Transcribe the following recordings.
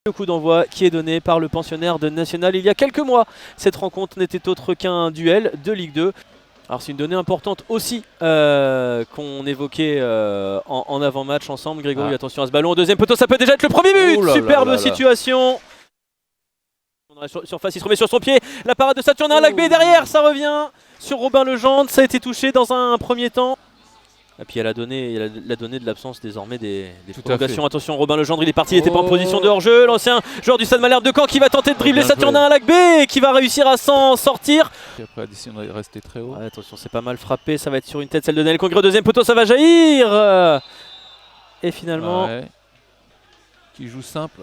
Le coup d'envoi qui est donné par le pensionnaire de National il y a quelques mois. Cette rencontre n'était autre qu'un duel de Ligue 2. Alors c'est une donnée importante aussi qu'on évoquait en avant-match ensemble. Grégory, attention à ce ballon au deuxième poteau, ça peut déjà être le premier but. Superbe situation. On a surface, il se remet sur son pied. La parade de Saturnin Lagbé derrière, ça revient sur Robin Legendre. Ça a été touché dans un premier temps. Et puis elle a donné de l'absence désormais des prolongations. Attention, Robin Legendre, il est parti, il n'était pas en position de hors-jeu. L'ancien joueur du Stade Malherbe de Caen qui va tenter de dribbler Saturnin Lagbé et qui va réussir à s'en sortir. Et après la décision de rester très haut. Ouais, attention, c'est pas mal frappé, ça va être sur une tête, celle de Daniel Congré. Deuxième poteau, ça va jaillir. Et finalement... Ouais. Qui joue simple.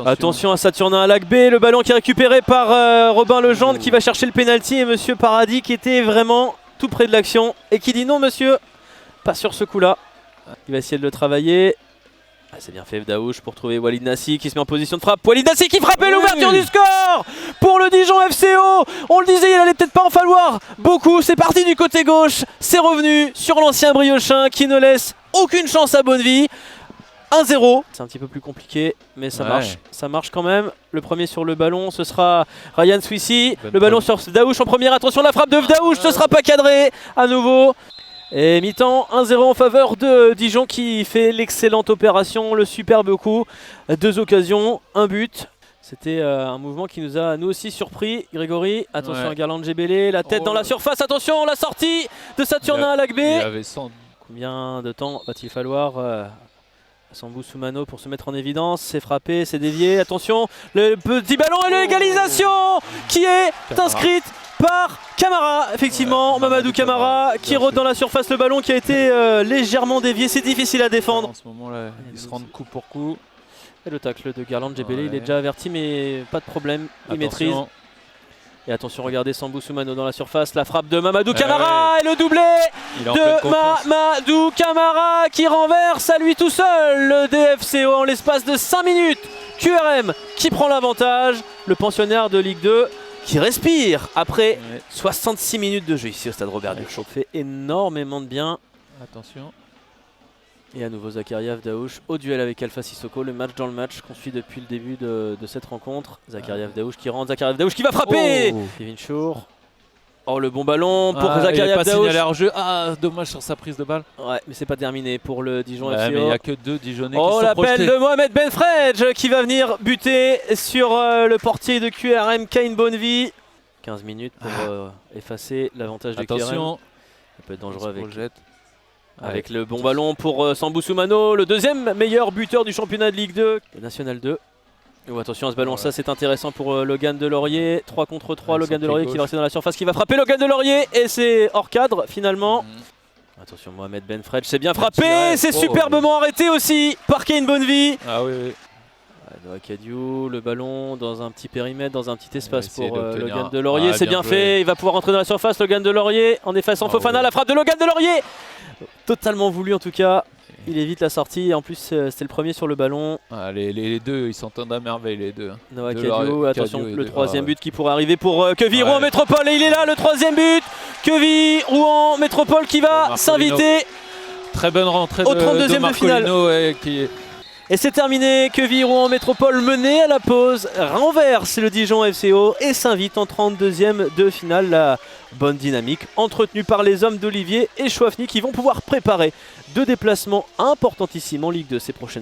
Attention à Saturnin Lagbé, le ballon qui est récupéré par Robin Legendre qui va chercher le pénalty et Monsieur Paradis qui était vraiment tout près de l'action et qui dit non monsieur, pas sur ce coup là. Il va essayer de le travailler. C'est bien fait Daouche pour trouver Walid Nassi qui se met en position de frappe. Walid Nassi qui frappe et l'ouverture du score pour le Dijon FCO. On le disait, il allait peut-être pas en falloir beaucoup. C'est parti du côté gauche, c'est revenu sur l'ancien Briochin qui ne laisse aucune chance à Bonnevie. 1-0. C'est un petit peu plus compliqué, mais ça marche quand même. Le premier sur le ballon, ce sera Ryan Swissi. Le ballon sur Daouche en première. Attention, la frappe de Daouche, ce sera pas cadré à nouveau. Et mi-temps, 1-0 en faveur de Dijon qui fait l'excellente opération, le superbe coup. 2 occasions, 1 but. C'était un mouvement qui nous a nous aussi surpris. Grégory, attention à Garland Gebele, la tête dans la surface. Attention, la sortie de Saturnin Lagbé. Combien de temps va-t-il falloir Sambou Soumano pour se mettre en évidence, c'est frappé, c'est dévié, attention, le petit ballon et l'égalisation qui est inscrite par Camara, effectivement, Mamadou Camara qui rôde dans la surface le ballon qui a été légèrement dévié, c'est difficile à défendre. En ce moment-là, ils se rendent coup pour coup. Et le tacle de Garland Gebele, il est déjà averti mais pas de problème, il maîtrise. Et attention, regardez Sambou Soumano dans la surface, la frappe de Mamadou Camara et le doublé de Mamadou Camara qui renverse à lui tout seul le DFCO en l'espace de 5 minutes. QRM qui prend l'avantage, le pensionnaire de Ligue 2 qui respire après 66 minutes de jeu ici au stade Robert Durchaud. Fait énormément de bien. Attention. Et à nouveau Zakaria Daouche au duel avec Alpha Sissoko, le match dans le match qu'on suit depuis le début de cette rencontre. Zakaria Daouche qui rentre, Zakaria Daouche qui va frapper. Kevin Chour. Oh, le bon ballon pour Zakaria Daouche. Dommage sur sa prise de balle. Ouais, mais c'est pas terminé pour le Dijon FCO. Mais il n'y a que 2 Dijonnais qui sont projetés. L'appel de Mohamed Benfredj qui va venir buter sur le portier de QRM, Kane Bonnevie. 15 minutes pour effacer l'avantage de QRM. Attention. Ça peut être dangereux avec le bon ballon pour Sambou Soumano, le deuxième meilleur buteur du championnat de Ligue 2, National 2. Oh, attention à ce ballon, ça c'est intéressant pour Logan Delaurier. 3 contre 3, Logan Delaurier qui va rester dans la surface, qui va frapper Logan Delaurier et c'est hors cadre finalement. Attention, Mohamed Benfredj, c'est bien frappé, c'est superbement arrêté aussi par Kane Bonnevie. Noah Kadiou, le ballon dans un petit périmètre, dans un petit espace pour Logan Delaurier, c'est bien fait, il va pouvoir rentrer dans la surface, Logan Delaurier en effaçant Fofana, la frappe de Logan Delaurier. Totalement voulu en tout cas, il évite la sortie et en plus c'était le premier sur le ballon. Les deux, ils s'entendent à merveille les deux. Noah Kadiou, attention le troisième but qui pourrait arriver pour Queville Rouen Métropole et il est là le troisième but. Queville Rouen Métropole qui va s'inviter. Très bonne rentrée au 32e de finale. Et c'est terminé, Queville Rouen Métropole mené à la pause, renverse le Dijon FCO et s'invite en 32e de finale. La bonne dynamique entretenue par les hommes d'Olivier et Chouafny qui vont pouvoir préparer 2 déplacements importantissimes en Ligue 2 ces prochaines semaines.